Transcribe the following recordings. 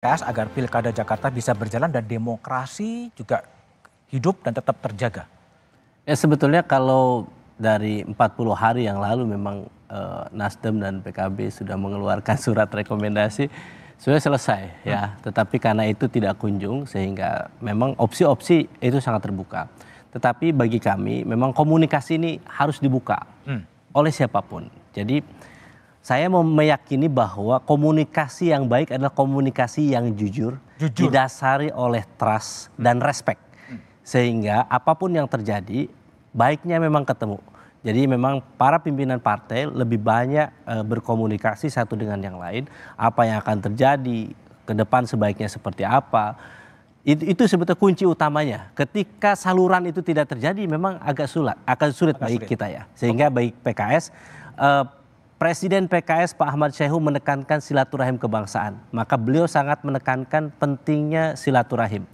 PKS agar Pilkada Jakarta bisa berjalan dan demokrasi juga hidup dan tetap terjaga? Ya sebetulnya kalau dari 40 hari yang lalu memang Nasdem dan PKB sudah mengeluarkan surat rekomendasi sudah selesai ya. Tetapi karena itu tidak kunjung sehingga memang opsi-opsi itu sangat terbuka. Tetapi bagi kami memang komunikasi ini harus dibuka oleh siapapun. Jadi saya mau meyakini bahwa komunikasi yang baik adalah komunikasi yang jujur. Didasari oleh trust dan respect. Sehingga apapun yang terjadi baiknya memang ketemu. Jadi memang para pimpinan partai lebih banyak berkomunikasi satu dengan yang lain. Apa yang akan terjadi ke depan sebaiknya seperti apa. Itu sebetulnya kunci utamanya. Ketika saluran itu tidak terjadi memang akan sulit bagi kita ya. Sehingga bagi PKS Presiden PKS Pak Ahmad Syaihu menekankan silaturahim kebangsaan. Maka beliau sangat menekankan pentingnya silaturahim.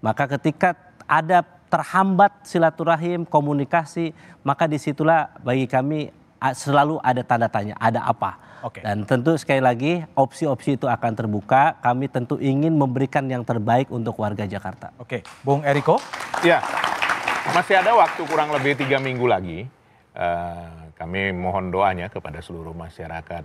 Maka ketika ada terhambat silaturahim, komunikasi, maka disitulah bagi kami selalu ada tanda tanya, ada apa. Dan tentu sekali lagi opsi-opsi itu akan terbuka, kami tentu ingin memberikan yang terbaik untuk warga Jakarta. Oke, Bung Eriko? Ya, masih ada waktu kurang lebih 3 minggu lagi. Kami mohon doanya kepada seluruh masyarakat,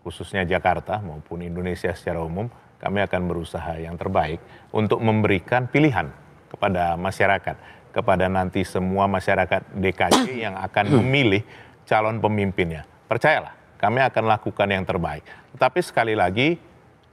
khususnya Jakarta maupun Indonesia secara umum, kami akan berusaha yang terbaik untuk memberikan pilihan kepada masyarakat, kepada nanti semua masyarakat DKI yang akan memilih calon pemimpinnya. Percayalah, kami akan lakukan yang terbaik. Tetapi sekali lagi,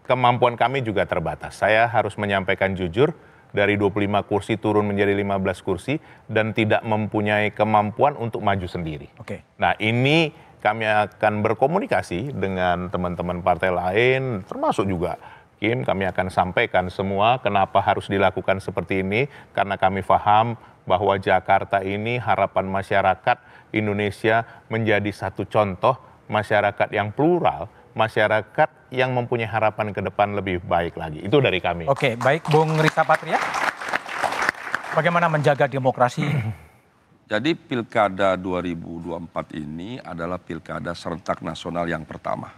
kemampuan kami juga terbatas. Saya harus menyampaikan jujur, dari 25 kursi turun menjadi 15 kursi dan tidak mempunyai kemampuan untuk maju sendiri. Nah ini kami akan berkomunikasi dengan teman-teman partai lain, termasuk juga Kim, kami akan sampaikan semua kenapa harus dilakukan seperti ini, karena kami paham bahwa Jakarta ini harapan masyarakat Indonesia menjadi satu contoh masyarakat yang plural, masyarakat yang mempunyai harapan ke depan lebih baik lagi. Itu dari kami. Oke, baik Bung Rita Patria. Bagaimana menjaga demokrasi? Jadi Pilkada 2024 ini adalah Pilkada serentak nasional yang pertama.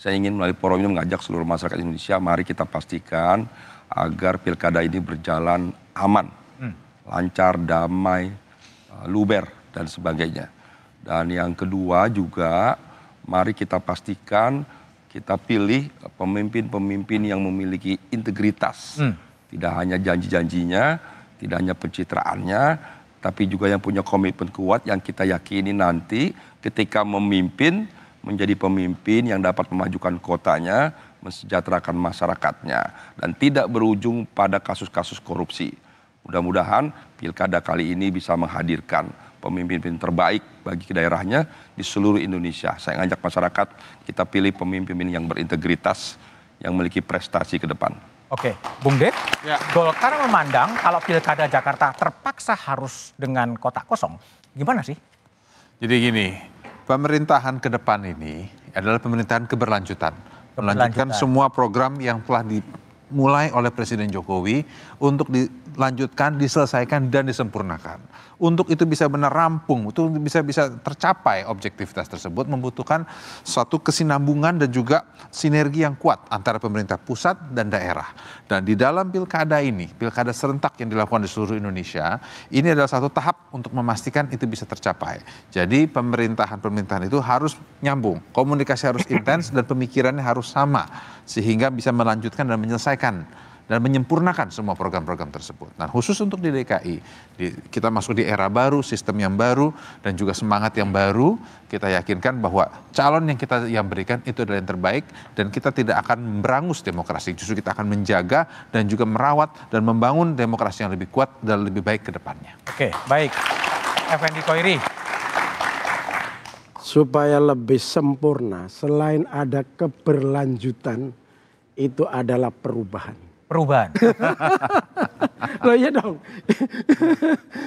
Saya ingin melalui forum ini mengajak seluruh masyarakat Indonesia, mari kita pastikan agar Pilkada ini berjalan aman, lancar, damai, luber, dan sebagainya. Dan yang kedua juga, mari kita pastikan kita pilih pemimpin-pemimpin yang memiliki integritas. Tidak hanya janji-janjinya, tidak hanya pencitraannya, tapi juga yang punya komitmen kuat yang kita yakini nanti ketika memimpin, menjadi pemimpin yang dapat memajukan kotanya, mensejahterakan masyarakatnya, dan tidak berujung pada kasus-kasus korupsi. Mudah-mudahan Pilkada kali ini bisa menghadirkan pemimpin terbaik bagi daerahnya di seluruh Indonesia. Saya ngajak masyarakat, kita pilih pemimpin yang berintegritas, yang memiliki prestasi ke depan. Oke, Bung Ded, Golkar memandang kalau Pilkada Jakarta terpaksa harus dengan kotak kosong. Gimana sih? Jadi gini, pemerintahan ke depan ini adalah pemerintahan keberlanjutan. Melanjutkan semua program yang telah dimulai oleh Presiden Jokowi untuk dilanjutkan, diselesaikan, dan disempurnakan. Untuk itu bisa benar rampung, itu bisa tercapai objektivitas tersebut membutuhkan suatu kesinambungan dan juga sinergi yang kuat antara pemerintah pusat dan daerah. Dan di dalam pilkada ini, pilkada serentak yang dilakukan di seluruh Indonesia, ini adalah satu tahap untuk memastikan itu bisa tercapai. Jadi pemerintahan itu harus nyambung, komunikasi harus intens dan pemikirannya harus sama sehingga bisa melanjutkan dan menyelesaikan dan menyempurnakan semua program-program tersebut. Nah khusus untuk di DKI, kita masuk di era baru, sistem yang baru, dan juga semangat yang baru, kita yakinkan bahwa calon yang berikan itu adalah yang terbaik, dan kita tidak akan berangus demokrasi, justru kita akan menjaga dan juga merawat dan membangun demokrasi yang lebih kuat dan lebih baik ke depannya. Oke, baik. Effendi Koiri. Supaya lebih sempurna, selain ada keberlanjutan, itu adalah perubahan. Loh iya dong.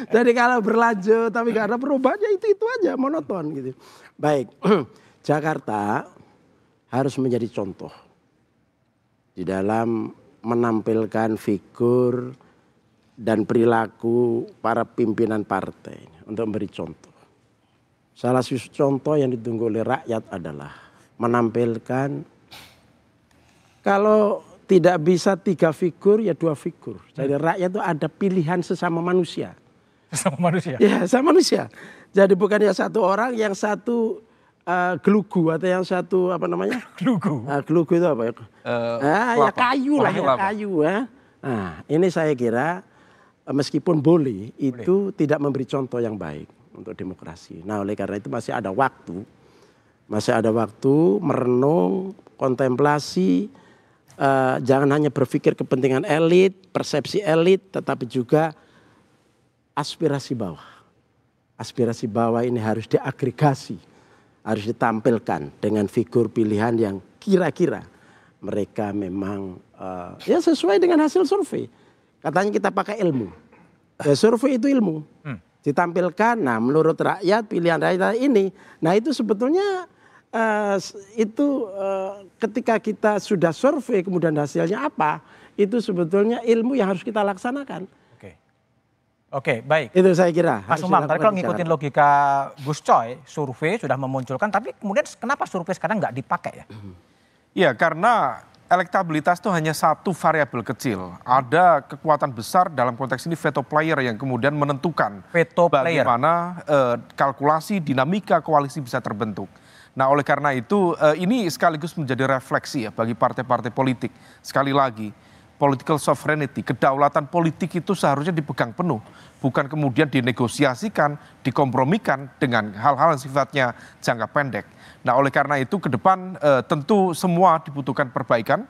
Jadi kalau berlanjut tapi gak ada perubahannya itu aja monoton gitu. Baik, Jakarta harus menjadi contoh di dalam menampilkan figur dan perilaku para pimpinan partai untuk memberi contoh. Salah satu contoh yang ditunggu oleh rakyat adalah menampilkan kalau tidak bisa 3 figur ya 2 figur. Jadi rakyat itu ada pilihan sesama manusia. Sesama manusia? Ya, sama manusia. Jadi bukan ya satu orang, yang satu gelugu atau yang satu apa namanya? Gelugu. Gelugu itu apa ya? Ya kayu lah, ya kayu ya. Nah, ini saya kira meskipun boleh, itu tidak memberi contoh yang baik untuk demokrasi. Nah, oleh karena itu masih ada waktu merenung, kontemplasi, jangan hanya berpikir kepentingan elit, persepsi elit, tetapi juga aspirasi bawah. Aspirasi bawah ini harus diagregasi, harus ditampilkan dengan figur pilihan yang kira-kira mereka memang ya sesuai dengan hasil survei. Katanya kita pakai ilmu. Ya, survei itu ilmu. Ditampilkan, nah menurut rakyat, pilihan rakyat ini. Nah itu sebetulnya ketika kita sudah survei kemudian hasilnya apa, itu sebetulnya ilmu yang harus kita laksanakan. Oke, baik. Itu saya kira. Mas Umam, tadi kalau ngikutin logika Gus Coy, survei sudah memunculkan, tapi kemudian kenapa survei sekarang nggak dipakai ya? Ya, karena elektabilitas itu hanya satu variabel kecil. Ada kekuatan besar dalam konteks ini veto player yang kemudian menentukan bagaimana kalkulasi dinamika koalisi bisa terbentuk. Nah, oleh karena itu ini sekaligus menjadi refleksi ya bagi partai-partai politik. Sekali lagi, political sovereignty, kedaulatan politik itu seharusnya dipegang penuh, bukan kemudian dinegosiasikan, dikompromikan dengan hal-hal yang sifatnya jangka pendek. Nah, oleh karena itu ke depan tentu semua dibutuhkan perbaikan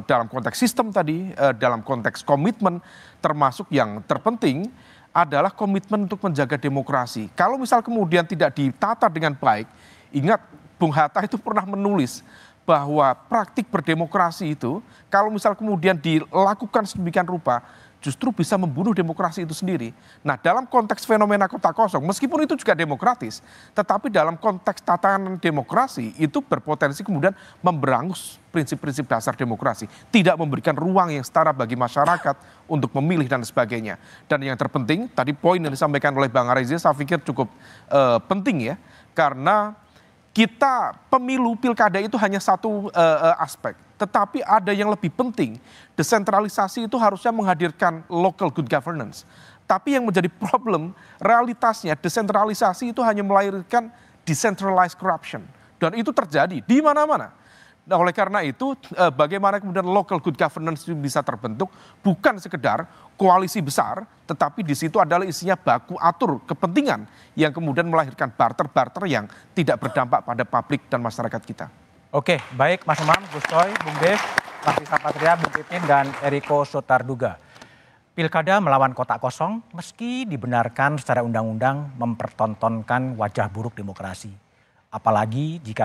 dalam konteks sistem tadi, dalam konteks komitmen, termasuk yang terpenting adalah komitmen untuk menjaga demokrasi. Kalau misal kemudian tidak ditata dengan baik, ingat Bung Hatta itu pernah menulis bahwa praktik berdemokrasi itu kalau misal kemudian dilakukan sedemikian rupa justru bisa membunuh demokrasi itu sendiri. Nah, dalam konteks fenomena kota kosong, meskipun itu juga demokratis, tetapi dalam konteks tatanan demokrasi itu berpotensi kemudian memberangus prinsip-prinsip dasar demokrasi, tidak memberikan ruang yang setara bagi masyarakat untuk memilih dan sebagainya. Dan yang terpenting, tadi poin yang disampaikan oleh Bang Arezia saya pikir cukup penting ya, karena kita pemilu pilkada itu hanya satu aspek, tetapi ada yang lebih penting. Desentralisasi itu harusnya menghadirkan local good governance. Tapi yang menjadi problem, realitasnya desentralisasi itu hanya melahirkan decentralized corruption. Dan itu terjadi di mana-mana. Nah, oleh karena itu bagaimana kemudian local good governance bisa terbentuk bukan sekedar koalisi besar, tetapi di situ adalah isinya baku atur kepentingan yang kemudian melahirkan barter-barter yang tidak berdampak pada publik dan masyarakat kita. Oke, baik Mas Umam, Gus Coy, Bung Dev, Laksisa Patria, Bung Pipin, dan Eriko Sotarduga. Pilkada melawan kotak kosong meski dibenarkan secara undang-undang mempertontonkan wajah buruk demokrasi. Apalagi jika